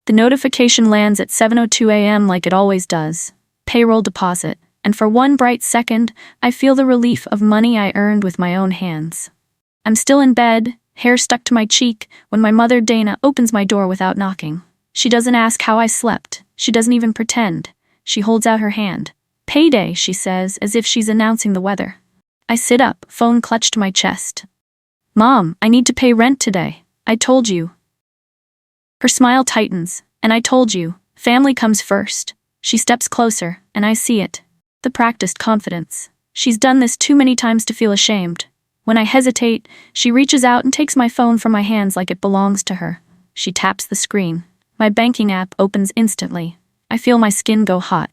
The notification lands at 7:02 a.m. like it always does. Payroll deposit. And for one bright second, I feel the relief of money I earned with my own hands. I'm still in bed, hair stuck to my cheek, when my mother Dana opens my door without knocking. She doesn't ask how I slept. She doesn't even pretend. She holds out her hand. "Payday," she says, as if she's announcing the weather. I sit up, phone clutched to my chest. "Mom, I need to pay rent today. I told you." Her smile tightens. "And I told you, family comes first." She steps closer, and I see it. The practiced confidence. She's done this too many times to feel ashamed. When I hesitate, she reaches out and takes my phone from my hands like it belongs to her. She taps the screen. My banking app opens instantly. I feel my skin go hot.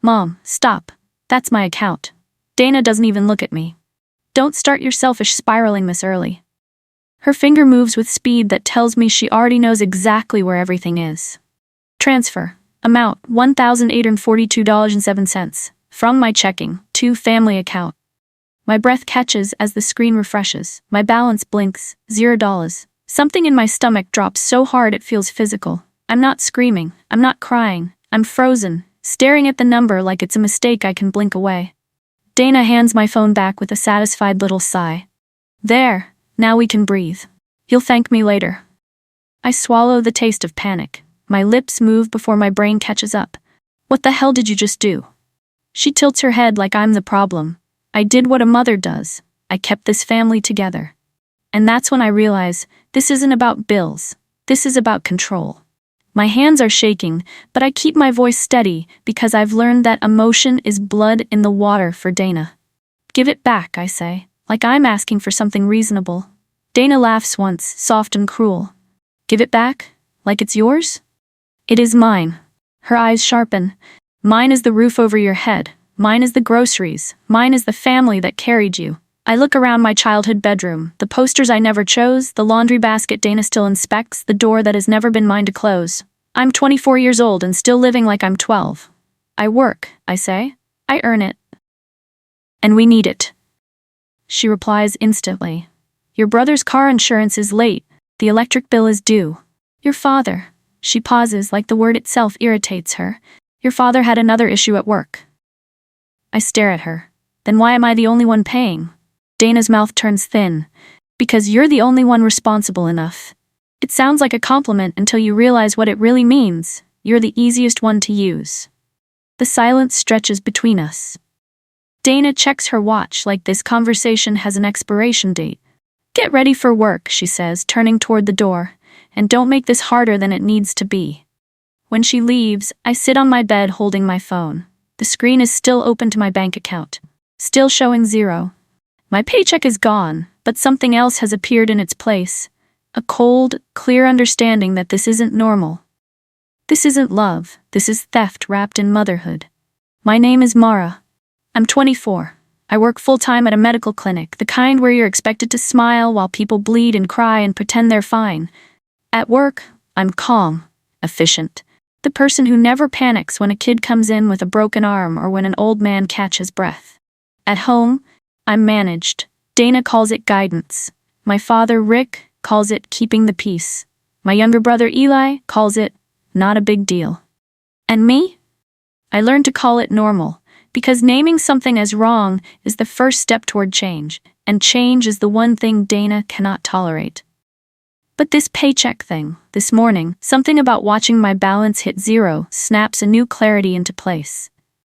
"Mom, stop. That's my account." Dana doesn't even look at me. "Don't start your selfish spiraling this early." Her finger moves with speed that tells me she already knows exactly where everything is. Transfer. Amount, $1,842.07. From my checking, to family account. My breath catches as the screen refreshes. My balance blinks, $0. Something in my stomach drops so hard it feels physical. I'm not screaming. I'm not crying. I'm frozen, staring at the number like it's a mistake I can blink away. Dana hands my phone back with a satisfied little sigh. "There, now we can breathe. You'll thank me later." I swallow the taste of panic. My lips move before my brain catches up. "What the hell did you just do?" She tilts her head like I'm the problem. I did what a mother does. I kept this family together. And that's when I realize, this isn't about bills. This is about control. My hands are shaking, but I keep my voice steady because I've learned that emotion is blood in the water for Dana. "Give it back," I say, like I'm asking for something reasonable. Dana laughs once, soft and cruel. "Give it back? Like it's yours?" "It is mine." Her eyes sharpen. "Mine is the roof over your head. Mine is the groceries. Mine is the family that carried you." I look around my childhood bedroom, the posters I never chose, the laundry basket Dana still inspects, the door that has never been mine to close. I'm 24 years old and still living like I'm 12. "I work," I say. "I earn it. And we need it." She replies instantly. "Your brother's car insurance is late. The electric bill is due. Your father." She pauses like the word itself irritates her. "Your father had another issue at work." I stare at her. "Then why am I the only one paying?" Dana's mouth turns thin. "Because you're the only one responsible enough." It sounds like a compliment until you realize what it really means. You're the easiest one to use. The silence stretches between us. Dana checks her watch like this conversation has an expiration date. "Get ready for work," she says, turning toward the door. "And don't make this harder than it needs to be." When she leaves, I sit on my bed holding my phone. The screen is still open to my bank account. Still showing $0. My paycheck is gone, but something else has appeared in its place. A cold, clear understanding that this isn't normal. This isn't love. This is theft wrapped in motherhood. My name is Mara. I'm 24. I work full-time at a medical clinic, the kind where you're expected to smile while people bleed and cry and pretend they're fine. At work, I'm calm, efficient. The person who never panics when a kid comes in with a broken arm or when an old man catches breath. At home, I'm managed. Dana calls it guidance. My father, Rick, calls it keeping the peace. My younger brother, Eli, calls it not a big deal. And me? I learned to call it normal, because naming something as wrong is the first step toward change, and change is the one thing Dana cannot tolerate. But this paycheck thing, this morning, something about watching my balance hit $0 snaps a new clarity into place.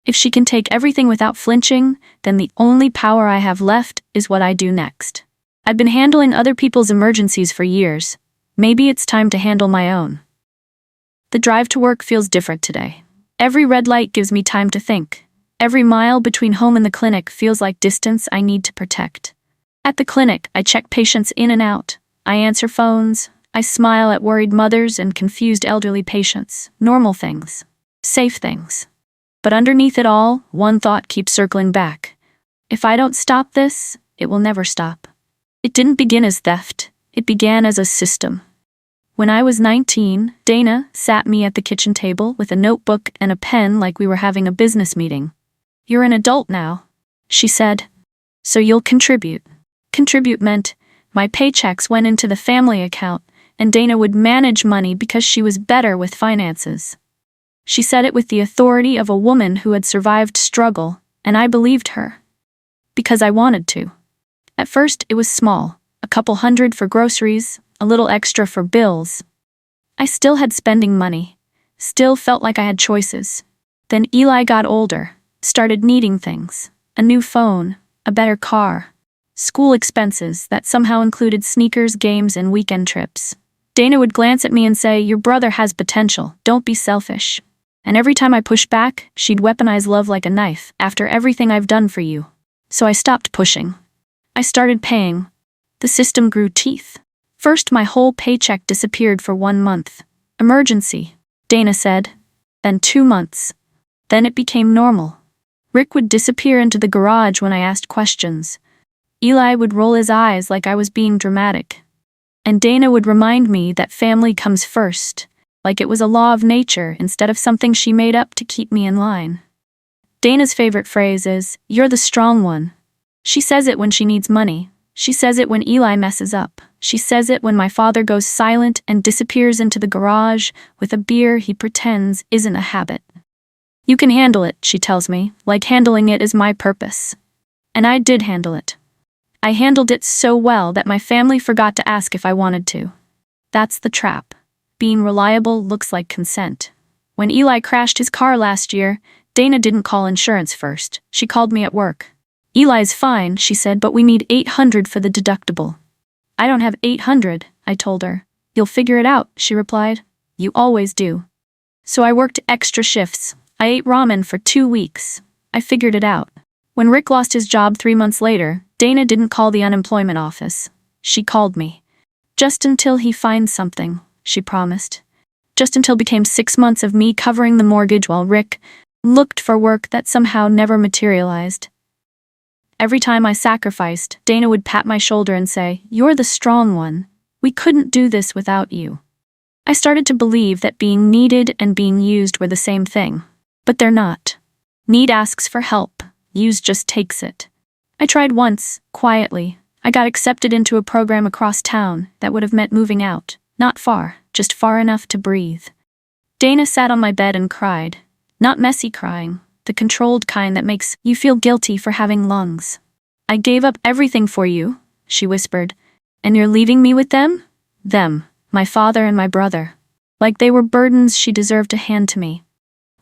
If she can take everything without flinching, then the only power I have left is what I do next. I've been handling other people's emergencies for years. Maybe it's time to handle my own. The drive to work feels different today. Every red light gives me time to think. Every mile between home and the clinic feels like distance I need to protect. At the clinic, I check patients in and out. I answer phones. I smile at worried mothers and confused elderly patients. Normal things. Safe things. But underneath it all, one thought keeps circling back. If I don't stop this, it will never stop. It didn't begin as theft. It began as a system. When I was 19, Dana sat me at the kitchen table with a notebook and a pen like we were having a business meeting. "You're an adult now," she said. "So you'll contribute." Contribute meant my paychecks went into the family account, and Dana would manage money because she was better with finances. She said it with the authority of a woman who had survived struggle, and I believed her. Because I wanted to. At first, it was small, a couple hundred for groceries, a little extra for bills. I still had spending money, still felt like I had choices. Then Eli got older, started needing things, a new phone, a better car, school expenses that somehow included sneakers, games, and weekend trips. Dana would glance at me and say, "Your brother has potential, don't be selfish." And every time I pushed back, she'd weaponize love like a knife, "After everything I've done for you." So I stopped pushing. I started paying. The system grew teeth. First, my whole paycheck disappeared for 1 month. Emergency, Dana said. Then 2 months. Then it became normal. Rick would disappear into the garage when I asked questions. Eli would roll his eyes like I was being dramatic. And Dana would remind me that family comes first, like it was a law of nature instead of something she made up to keep me in line. Dana's favorite phrase is, "You're the strong one." She says it when she needs money. She says it when Eli messes up. She says it when my father goes silent and disappears into the garage with a beer he pretends isn't a habit. "You can handle it," she tells me, like handling it is my purpose. And I did handle it. I handled it so well that my family forgot to ask if I wanted to. That's the trap. Being reliable looks like consent. When Eli crashed his car last year, Dana didn't call insurance first. She called me at work. "Eli's fine," she said, "but we need $800 for the deductible." "I don't have $800, I told her. "You'll figure it out," she replied. "You always do." So I worked extra shifts. I ate ramen for 2 weeks. I figured it out. When Rick lost his job 3 months later, Dana didn't call the unemployment office. She called me. "Just until he finds something," she promised. Just until it became 6 months of me covering the mortgage while Rick looked for work that somehow never materialized. Every time I sacrificed, Dana would pat my shoulder and say, "You're the strong one. We couldn't do this without you." I started to believe that being needed and being used were the same thing. But they're not. Need asks for help. Use just takes it. I tried once, quietly. I got accepted into a program across town that would have meant moving out. Not far, just far enough to breathe. Dana sat on my bed and cried. Not messy crying, the controlled kind that makes you feel guilty for having lungs. "I gave up everything for you," she whispered. "And you're leaving me with them?" Them, my father and my brother. Like they were burdens she deserved to hand to me.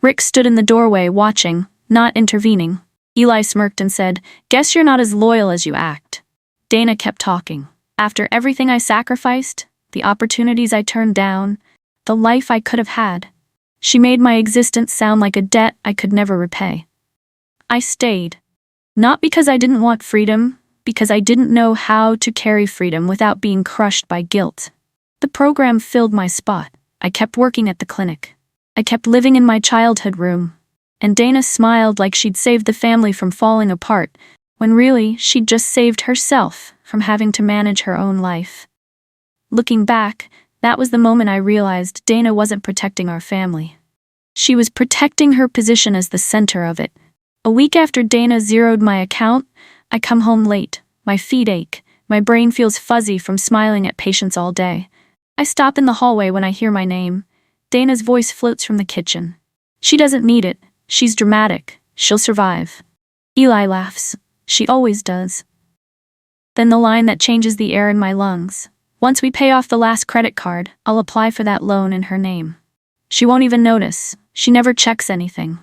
Rick stood in the doorway watching, not intervening. Eli smirked and said, "Guess you're not as loyal as you act." Dana kept talking. After everything I sacrificed, the opportunities I turned down, the life I could have had, she made my existence sound like a debt I could never repay. I stayed. Not because I didn't want freedom, because I didn't know how to carry freedom without being crushed by guilt. The program filled my spot. I kept working at the clinic. I kept living in my childhood room. And Dana smiled like she'd saved the family from falling apart, when really she'd just saved herself from having to manage her own life. Looking back, that was the moment I realized Dana wasn't protecting our family. She was protecting her position as the center of it. A week after Dana zeroed my account, I come home late. My feet ache. My brain feels fuzzy from smiling at patients all day. I stop in the hallway when I hear my name. Dana's voice floats from the kitchen. She doesn't need it. She's dramatic. She'll survive. Eli laughs. She always does. Then the line that changes the air in my lungs. "Once we pay off the last credit card, I'll apply for that loan in her name." She won't even notice. She never checks anything.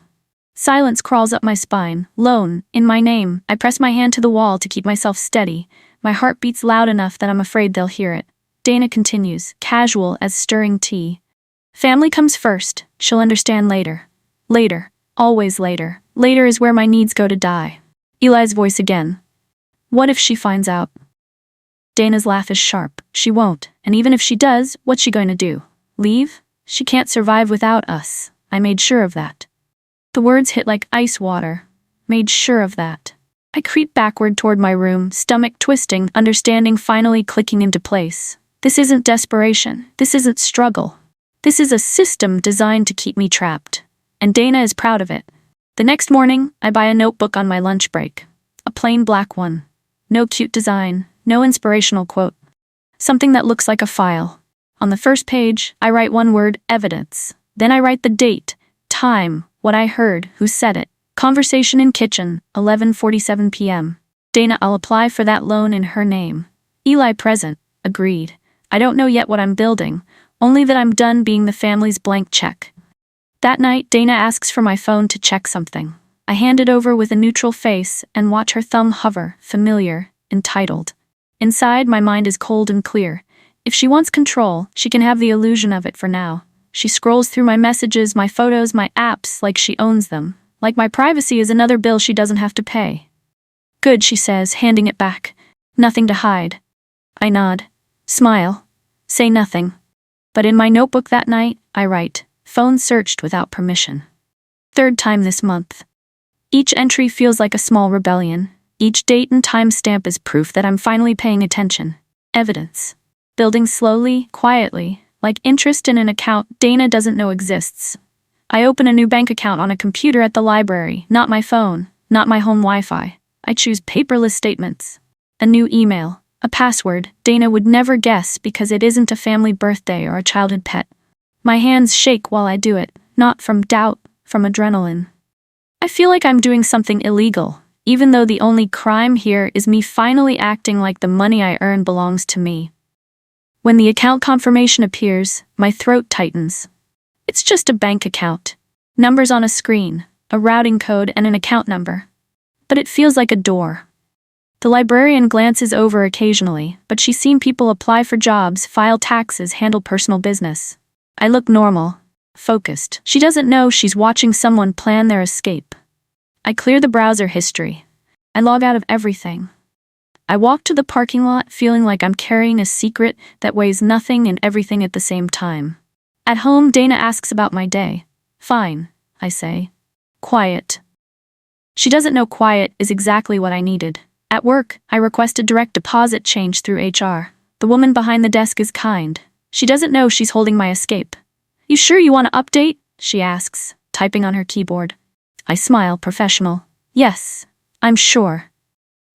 Silence crawls up my spine. Loan, in my name. I press my hand to the wall to keep myself steady. My heart beats loud enough that I'm afraid they'll hear it. Dana continues, casual as stirring tea. "Family comes first. She'll understand later. Later. Always later. Later is where my needs go to die." Eli's voice again. "What if she finds out?" Dana's laugh is sharp. "She won't. And even if she does, what's she going to do? Leave? She can't survive without us. I made sure of that." The words hit like ice water. Made sure of that. I creep backward toward my room, stomach twisting, understanding finally clicking into place. This isn't desperation. This isn't struggle. This is a system designed to keep me trapped. And Dana is proud of it. The next morning, I buy a notebook on my lunch break. A plain black one. No cute design, no inspirational quote. Something that looks like a file. On the first page, I write one word, evidence. Then I write the date, time, what I heard, who said it. Conversation in kitchen, 11:47 p.m. Dana, I'll apply for that loan in her name. Eli, present. Agreed. I don't know yet what I'm building, only that I'm done being the family's blank check. That night, Dana asks for my phone to check something. I hand it over with a neutral face and watch her thumb hover, familiar, entitled. Inside, my mind is cold and clear. If she wants control, she can have the illusion of it for now. She scrolls through my messages, my photos, my apps like she owns them. Like my privacy is another bill she doesn't have to pay. Good, she says, handing it back. Nothing to hide. I nod. Smile. Say nothing. But in my notebook that night, I write, phone searched without permission. Third time this month. Each entry feels like a small rebellion. Each date and timestamp is proof that I'm finally paying attention. Evidence. Building slowly, quietly, like interest in an account Dana doesn't know exists. I open a new bank account on a computer at the library, not my phone, not my home Wi-Fi. I choose paperless statements. A new email, a password Dana would never guess because it isn't a family birthday or a childhood pet. My hands shake while I do it, not from doubt, from adrenaline. I feel like I'm doing something illegal, even though the only crime here is me finally acting like the money I earn belongs to me. When the account confirmation appears, my throat tightens. It's just a bank account. Numbers on a screen, a routing code and an account number. But it feels like a door. The librarian glances over occasionally, but she's seen people apply for jobs, file taxes, handle personal business. I look normal, focused. She doesn't know she's watching someone plan their escape. I clear the browser history. I log out of everything. I walk to the parking lot feeling like I'm carrying a secret that weighs nothing and everything at the same time. At home, Dana asks about my day. Fine, I say. Quiet. She doesn't know quiet is exactly what I needed. At work, I requested direct deposit change through HR. The woman behind the desk is kind. She doesn't know she's holding my escape. You sure you want to update? She asks, typing on her keyboard. I smile, professional. Yes, I'm sure.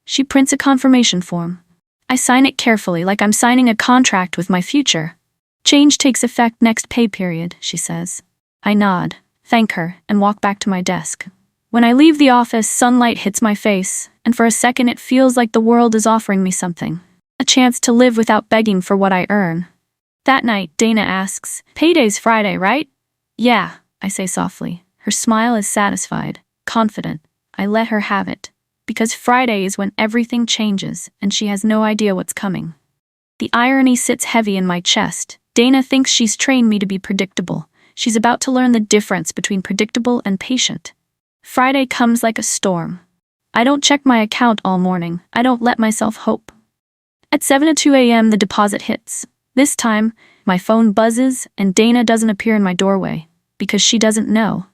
She prints a confirmation form. I sign it carefully like I'm signing a contract with my future. Change takes effect next pay period, she says. I nod, thank her, and walk back to my desk. When I leave the office, sunlight hits my face, and for a second it feels like the world is offering me something. A chance to live without begging for what I earn. That night, Dana asks, payday's Friday, right? Yeah, I say softly. Her smile is satisfied, confident. I let her have it. Because Friday is when everything changes, and she has no idea what's coming. The irony sits heavy in my chest. Dana thinks she's trained me to be predictable. She's about to learn the difference between predictable and patient. Friday comes like a storm. I don't check my account all morning. I don't let myself hope. At 7:02 a.m. the deposit hits. This time, my phone buzzes and Dana doesn't appear in my doorway, because she doesn't know.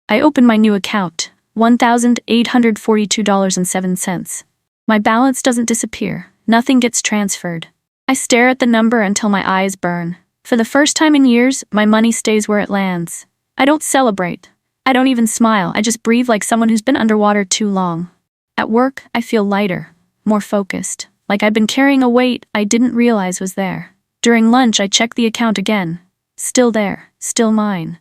I open my new account. $1,842.07. My balance doesn't disappear. Nothing gets transferred. I stare at the number until my eyes burn. For the first time in years, my money stays where it lands. I don't celebrate. I don't even smile. I just breathe like someone who's been underwater too long. At work, I feel lighter, more focused, like I'd been carrying a weight I didn't realize was there. During lunch, I check the account again. Still there, still mine.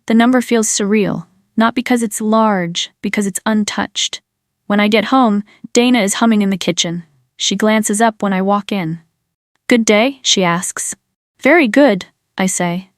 The number feels surreal. Not because it's large, because it's untouched. When I get home, Dana is humming in the kitchen. She glances up when I walk in. Good day, she asks. Very good, I say.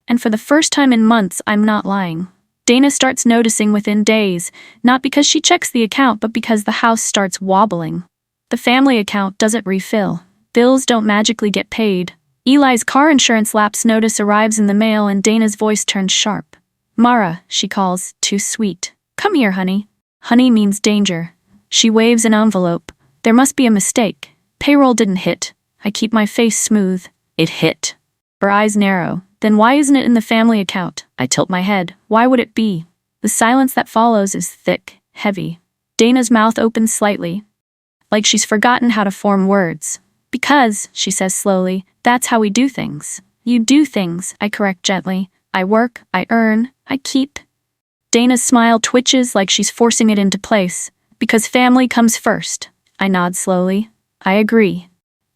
And for the first time in months, I'm not lying. Dana starts noticing within days, not because she checks the account, but because the house starts wobbling. The family account doesn't refill. Bills don't magically get paid. Eli's car insurance lapse notice arrives in the mail and Dana's voice turns sharp. Mara, she calls, too sweet. Come here, honey. Honey means danger. She waves an envelope. There must be a mistake. Payroll didn't hit. I keep my face smooth. It hit. Her eyes narrow. Then why isn't it in the family account? I tilt my head. Why would it be? The silence that follows is thick, heavy. Dana's mouth opens slightly, like she's forgotten how to form words. Because, she says slowly, that's how we do things. You do things, I correct gently. I work, I earn, I keep. Dana's smile twitches like she's forcing it into place. Because family comes first. I nod slowly. I agree.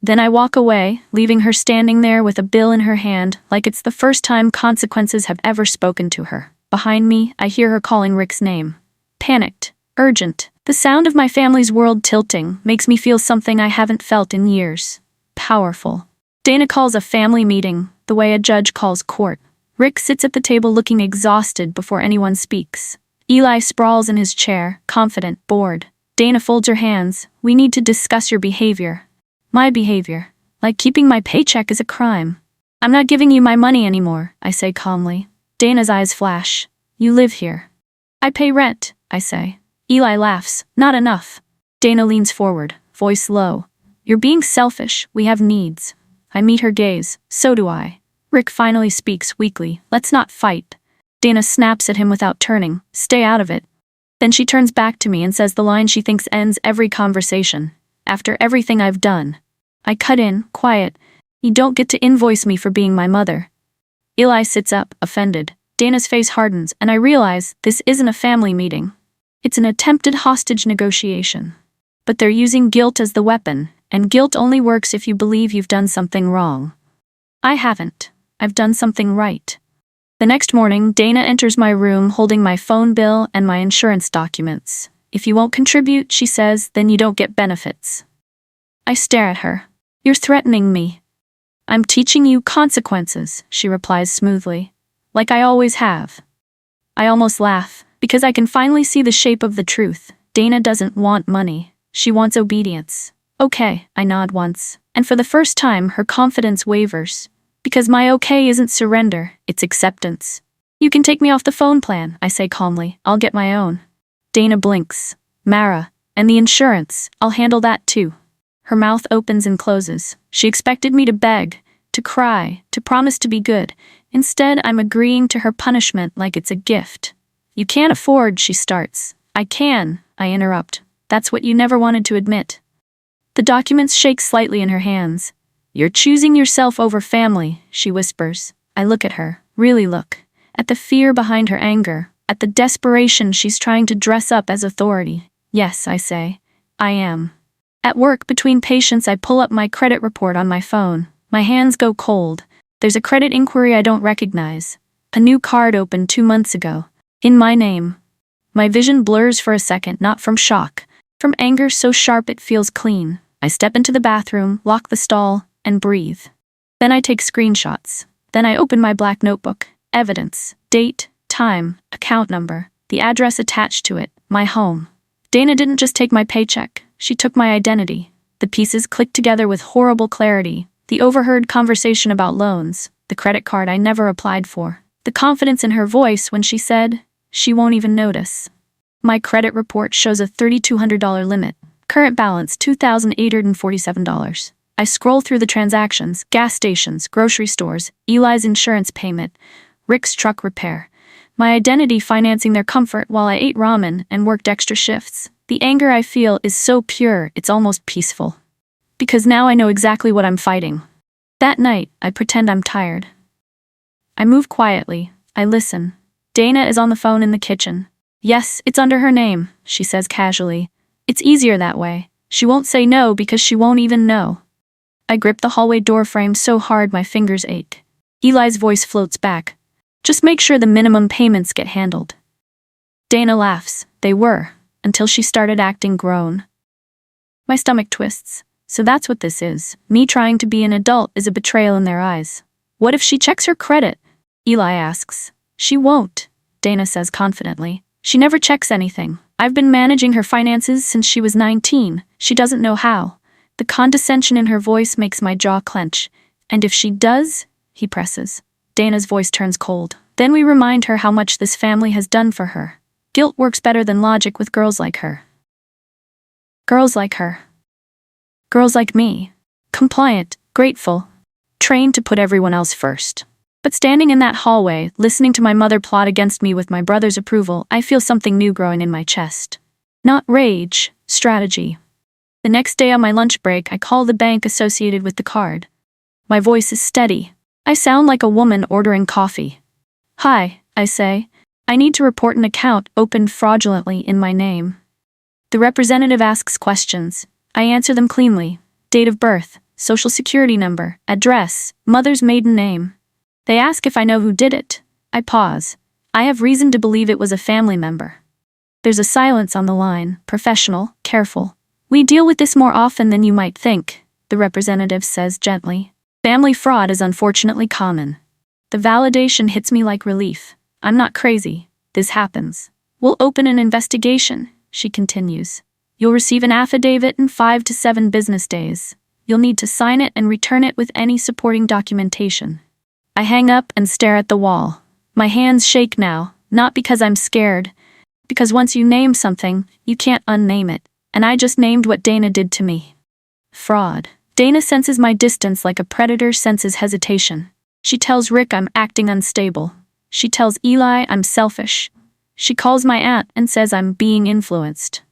Then I walk away, leaving her standing there with a bill in her hand, like it's the first time consequences have ever spoken to her. Behind me, I hear her calling Rick's name. Panicked, urgent. The sound of my family's world tilting makes me feel something I haven't felt in years. Powerful. Dana calls a family meeting, the way a judge calls court. Rick sits at the table looking exhausted before anyone speaks. Eli sprawls in his chair, confident, bored. Dana folds her hands. We need to discuss your behavior. My behavior. Like keeping my paycheck is a crime. I'm not giving you my money anymore, I say calmly. Dana's eyes flash. You live here. I pay rent, I say. Eli laughs. Not enough. Dana leans forward, voice low. You're being selfish. We have needs. I meet her gaze. So do I. Rick finally speaks weakly. Let's not fight. Dana snaps at him without turning. Stay out of it. Then she turns back to me and says the line she thinks ends every conversation. After everything I've done. I cut in, quiet. You don't get to invoice me for being my mother. Eli sits up, offended. Dana's face hardens, and I realize this isn't a family meeting. It's an attempted hostage negotiation. But they're using guilt as the weapon, and guilt only works if you believe you've done something wrong. I haven't. I've done something right. The next morning, Dana enters my room holding my phone bill and my insurance documents. If you won't contribute, she says, then you don't get benefits. I stare at her. You're threatening me. I'm teaching you consequences, she replies smoothly. Like I always have. I almost laugh, because I can finally see the shape of the truth. Dana doesn't want money. She wants obedience. Okay, I nod once. And for the first time, her confidence wavers. Because my okay isn't surrender, it's acceptance. You can take me off the phone plan, I say calmly. I'll get my own. Dana blinks. Mara, and the insurance, I'll handle that too. Her mouth opens and closes. She expected me to beg, to cry, to promise to be good. Instead, I'm agreeing to her punishment like it's a gift. You can't afford, she starts. I can, I interrupt. That's what you never wanted to admit. The documents shake slightly in her hands. You're choosing yourself over family, she whispers. I look at her, really look. At the fear behind her anger. At the desperation she's trying to dress up as authority. Yes, I say. I am. At work, between patients, I pull up my credit report on my phone. My hands go cold. There's a credit inquiry I don't recognize. A new card opened 2 months ago. In my name. My vision blurs for a second, not from shock. From anger so sharp it feels clean. I step into the bathroom, lock the stall, and breathe. Then I take screenshots. Then I open my black notebook. Evidence. Date. Time, account number, the address attached to it, my home. Dana didn't just take my paycheck, she took my identity. The pieces clicked together with horrible clarity. The overheard conversation about loans, the credit card I never applied for, the confidence in her voice when she said, she won't even notice. My credit report shows a $3,200 limit. Current balance, $2,847. I scroll through the transactions, gas stations, grocery stores, Eli's insurance payment, Rick's truck repair. My identity financing their comfort while I ate ramen and worked extra shifts. The anger I feel is so pure, it's almost peaceful. Because now I know exactly what I'm fighting. That night, I pretend I'm tired. I move quietly. I listen. Dana is on the phone in the kitchen. Yes, it's under her name, she says casually. It's easier that way. She won't say no because she won't even know. I grip the hallway door frame so hard my fingers ache. Eli's voice floats back. Just make sure the minimum payments get handled. Dana laughs. They were, until she started acting grown. My stomach twists. So that's what this is. Me trying to be an adult is a betrayal in their eyes. What if she checks her credit? Eli asks. She won't, Dana says confidently. She never checks anything. I've been managing her finances since she was 19. She doesn't know how. The condescension in her voice makes my jaw clench. And if she does, he presses. Dana's voice turns cold. Then we remind her how much this family has done for her. Guilt works better than logic with girls like her. Girls like her. Girls like me. Compliant, grateful, trained to put everyone else first. But standing in that hallway, listening to my mother plot against me with my brother's approval, I feel something new growing in my chest. Not rage, strategy. The next day on my lunch break, I call the bank associated with the card. My voice is steady. I sound like a woman ordering coffee. Hi, I say. I need to report an account opened fraudulently in my name. The representative asks questions. I answer them cleanly. Date of birth, social security number, address, mother's maiden name. They ask if I know who did it. I pause. I have reason to believe it was a family member. There's a silence on the line, professional, careful. We deal with this more often than you might think, the representative says gently. Family fraud is unfortunately common. The validation hits me like relief. I'm not crazy. This happens. We'll open an investigation, she continues. You'll receive an affidavit in 5 to 7 business days. You'll need to sign it and return it with any supporting documentation. I hang up and stare at the wall. My hands shake now, not because I'm scared, because once you name something, you can't unname it. And I just named what Dana did to me. Fraud. Dana senses my distance like a predator senses hesitation. She tells Rick I'm acting unstable. She tells Eli I'm selfish. She calls my aunt and says I'm being influenced.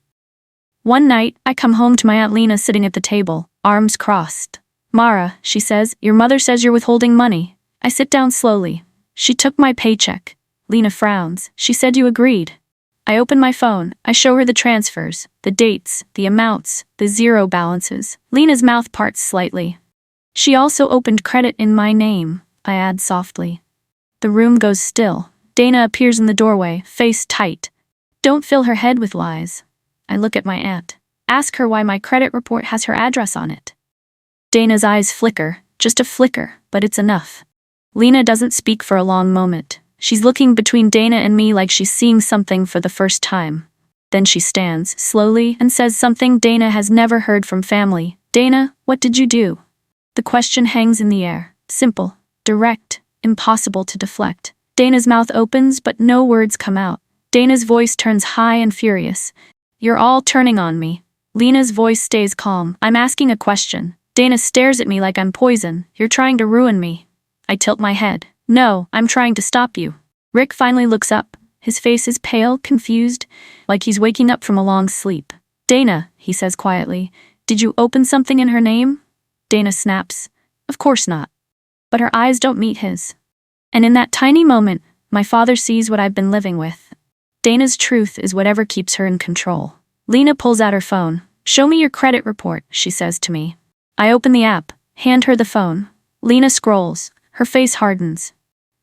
One night, I come home to my Aunt Lena sitting at the table, arms crossed. Mara, she says, your mother says you're withholding money. I sit down slowly. She took my paycheck. Lena frowns. She said you agreed. I open my phone. I show her the transfers, the dates, the amounts, the zero balances. Lena's mouth parts slightly. She also opened credit in my name, I add softly. The room goes still. Dana appears in the doorway, face tight. Don't fill her head with lies. I look at my aunt. Ask her why my credit report has her address on it. Dana's eyes flicker, just a flicker, but it's enough. Lena doesn't speak for a long moment. She's looking between Dana and me like she's seeing something for the first time. Then she stands, slowly, and says something Dana has never heard from family. Dana, what did you do? The question hangs in the air. Simple, direct, impossible to deflect. Dana's mouth opens, but no words come out. Dana's voice turns high and furious. You're all turning on me. Lena's voice stays calm. I'm asking a question. Dana stares at me like I'm poison. You're trying to ruin me. I tilt my head. No, I'm trying to stop you. Rick finally looks up. His face is pale, confused, like he's waking up from a long sleep. Dana, he says quietly, did you open something in her name? Dana snaps. Of course not. But her eyes don't meet his. And in that tiny moment, my father sees what I've been living with. Dana's truth is whatever keeps her in control. Lena pulls out her phone. Show me your credit report, she says to me. I open the app, hand her the phone. Lena scrolls. Her face hardens.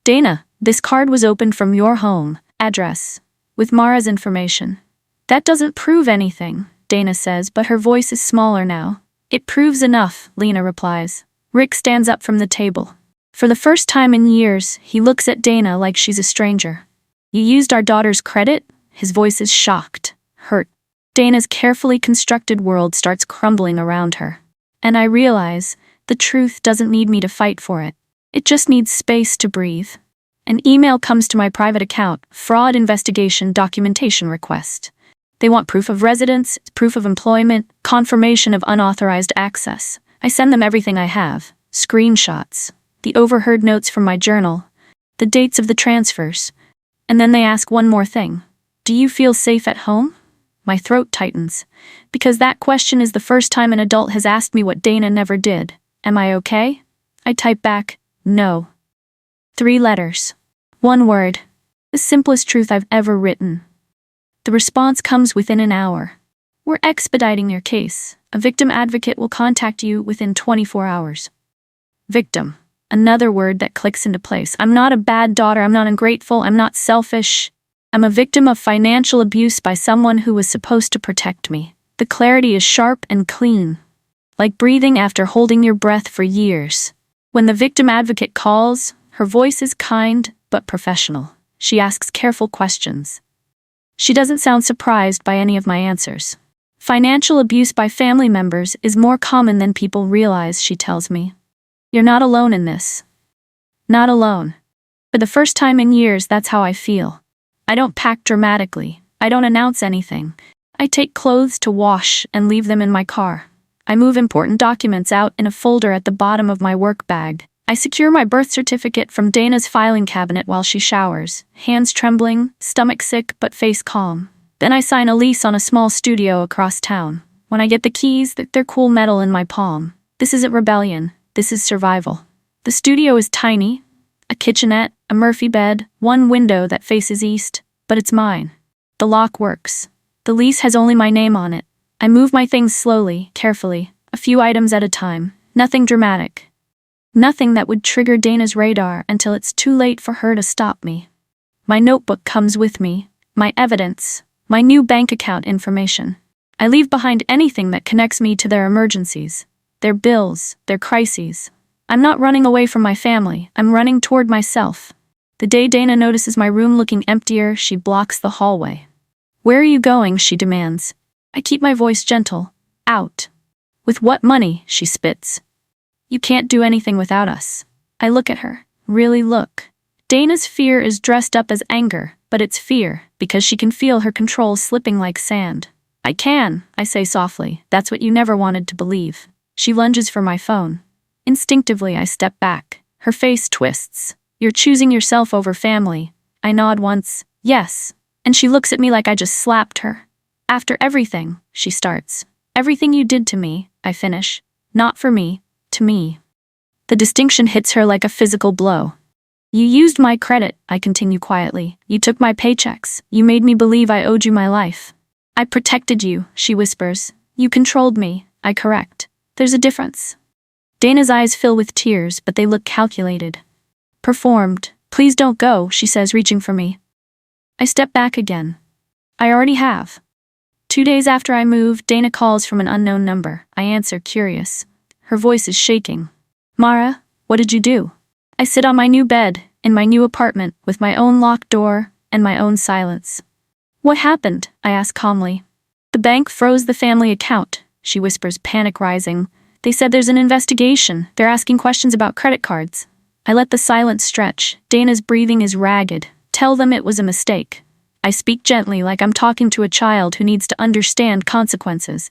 Dana, this card was opened from your home address, with Mara's information. That doesn't prove anything, Dana says, but her voice is smaller now. It proves enough, Lena replies. Rick stands up from the table. For the first time in years, he looks at Dana like she's a stranger. You used our daughter's credit? His voice is shocked, hurt. Dana's carefully constructed world starts crumbling around her. And I realize, the truth doesn't need me to fight for it. It just needs space to breathe. An email comes to my private account, fraud investigation documentation request. They want proof of residence, proof of employment, confirmation of unauthorized access. I send them everything I have, screenshots, the overheard notes from my journal, the dates of the transfers. And then they ask one more thing. Do you feel safe at home? My throat tightens, because that question is the first time an adult has asked me what Dana never did. Am I okay? I type back, no. 3 letters. 1 word. The simplest truth I've ever written. The response comes within an hour. We're expediting your case. A victim advocate will contact you within 24 hours. Victim. Another word that clicks into place. I'm not a bad daughter, I'm not ungrateful, I'm not selfish. I'm a victim of financial abuse by someone who was supposed to protect me. The clarity is sharp and clean. Like breathing after holding your breath for years. When the victim advocate calls, her voice is kind but professional. She asks careful questions. She doesn't sound surprised by any of my answers. Financial abuse by family members is more common than people realize, she tells me. You're not alone in this. Not alone. For the first time in years, that's how I feel. I don't pack dramatically. I don't announce anything. I take clothes to wash and leave them in my car. I move important documents out in a folder at the bottom of my work bag. I secure my birth certificate from Dana's filing cabinet while she showers, hands trembling, stomach sick but face calm. Then I sign a lease on a small studio across town. When I get the keys, they're cool metal in my palm. This isn't rebellion, this is survival. The studio is tiny, a kitchenette, a Murphy bed, 1 window that faces east, but it's mine. The lock works. The lease has only my name on it. I move my things slowly, carefully, a few items at a time. Nothing dramatic. Nothing that would trigger Dana's radar until it's too late for her to stop me. My notebook comes with me, my evidence, my new bank account information. I leave behind anything that connects me to their emergencies, their bills, their crises. I'm not running away from my family, I'm running toward myself. The day Dana notices my room looking emptier, she blocks the hallway. "Where are you going?" she demands. I keep my voice gentle. "Out." "With what money?" she spits. "You can't do anything without us." I look at her. Really look. Dana's fear is dressed up as anger, but it's fear, because she can feel her control slipping like sand. "I can," I say softly. "That's what you never wanted to believe." She lunges for my phone. Instinctively, I step back. Her face twists. "You're choosing yourself over family." I nod once. "Yes." And she looks at me like I just slapped her. "After everything," she starts. "Everything you did to me," I finish. "Not for me, to me." The distinction hits her like a physical blow. "You used my credit," I continue quietly. "You took my paychecks. You made me believe I owed you my life." "I protected you," she whispers. "You controlled me," I correct. "There's a difference." Dana's eyes fill with tears, but they look calculated. "Performed. Please don't go," she says, reaching for me. I step back again. I already have. 2 days after I move, Dana calls from an unknown number. I answer, curious. Her voice is shaking. "Mara, what did you do?" I sit on my new bed, in my new apartment, with my own locked door and my own silence. "What happened?" I ask calmly. "The bank froze the family account," she whispers, panic rising. "They said there's an investigation. They're asking questions about credit cards." I let the silence stretch. Dana's breathing is ragged. "Tell them it was a mistake." I speak gently, like I'm talking to a child who needs to understand consequences.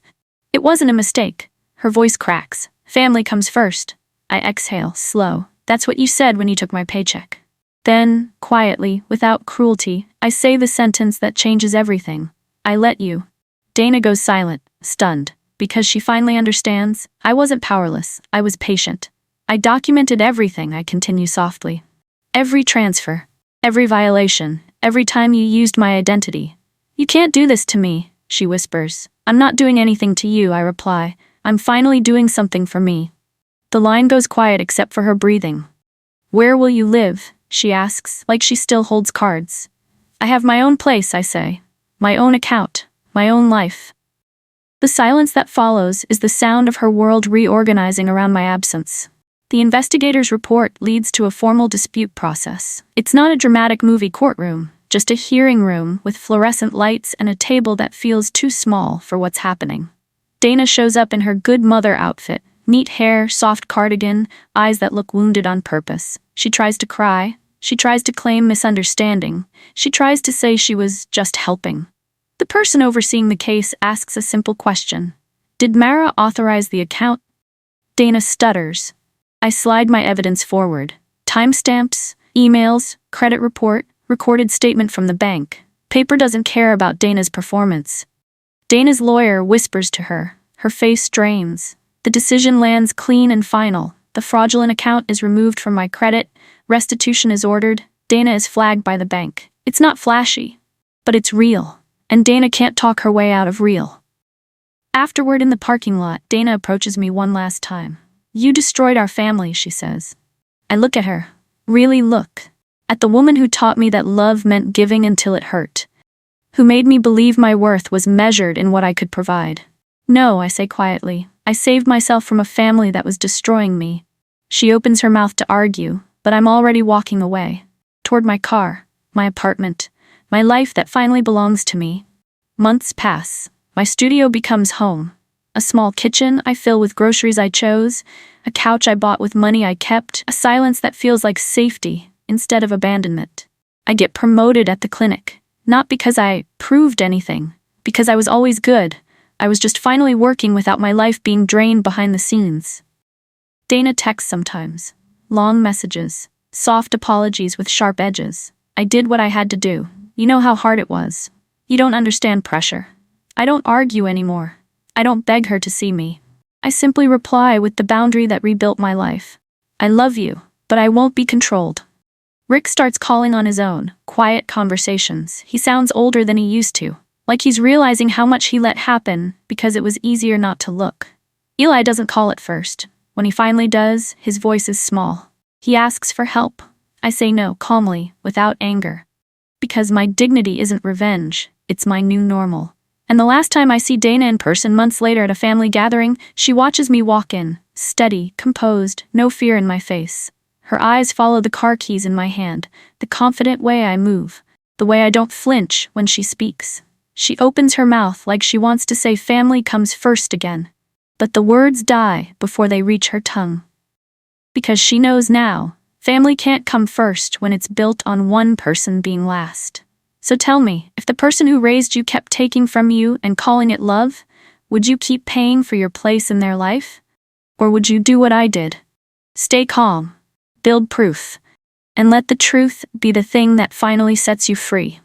"It wasn't a mistake." Her voice cracks. "Family comes first." I exhale, slow. "That's what you said when you took my paycheck." Then, quietly, without cruelty, I say the sentence that changes everything. "I let you." Dana goes silent, stunned. Because she finally understands, I wasn't powerless, I was patient. "I documented everything," I continue softly. "Every transfer, every violation, every time you used my identity." "You can't do this to me," she whispers. "I'm not doing anything to you," I reply. "I'm finally doing something for me." The line goes quiet except for her breathing. "Where will you live?" she asks, like she still holds cards. "I have my own place," I say. "My own account, my own life." The silence that follows is the sound of her world reorganizing around my absence. The investigator's report leads to a formal dispute process. It's not a dramatic movie courtroom, just a hearing room with fluorescent lights and a table that feels too small for what's happening. Dana shows up in her good mother outfit. Neat hair, soft cardigan, eyes that look wounded on purpose. She tries to cry. She tries to claim misunderstanding. She tries to say she was just helping. The person overseeing the case asks a simple question. "Did Mara authorize the account?" Dana stutters. I slide my evidence forward. Timestamps, emails, credit report, recorded statement from the bank. Paper doesn't care about Dana's performance. Dana's lawyer whispers to her. Her face drains. The decision lands clean and final. The fraudulent account is removed from my credit. Restitution is ordered. Dana is flagged by the bank. It's not flashy, but it's real. And Dana can't talk her way out of real. Afterward in the parking lot, Dana approaches me one last time. "You destroyed our family," she says. I look at her. Really look. At the woman who taught me that love meant giving until it hurt. Who made me believe my worth was measured in what I could provide. "No," I say quietly. "I saved myself from a family that was destroying me." She opens her mouth to argue, but I'm already walking away. Toward my car, my apartment, my life that finally belongs to me. Months pass. My studio becomes home. A small kitchen I fill with groceries I chose, a couch I bought with money I kept, a silence that feels like safety instead of abandonment. I get promoted at the clinic, not because I proved anything, because I was always good. I was just finally working without my life being drained behind the scenes. Dana texts sometimes. Long messages. Soft apologies with sharp edges. I did what I had to do. You know how hard it was. You don't understand pressure. I don't argue anymore. I don't beg her to see me. I simply reply with the boundary that rebuilt my life. I love you, but I won't be controlled. Rick starts calling on his own, quiet conversations. He sounds older than he used to, like he's realizing how much he let happen because it was easier not to look. Eli doesn't call at first. When he finally does, his voice is small. He asks for help. I say no, calmly, without anger. Because my dignity isn't revenge, it's my new normal. And the last time I see Dana in person months later at a family gathering, she watches me walk in, steady, composed, no fear in my face. Her eyes follow the car keys in my hand, the confident way I move, the way I don't flinch when she speaks. She opens her mouth like she wants to say family comes first again. But the words die before they reach her tongue. Because she knows now, family can't come first when it's built on one person being last. So tell me, if the person who raised you kept taking from you and calling it love, would you keep paying for your place in their life? Or would you do what I did? Stay calm, build proof, and let the truth be the thing that finally sets you free.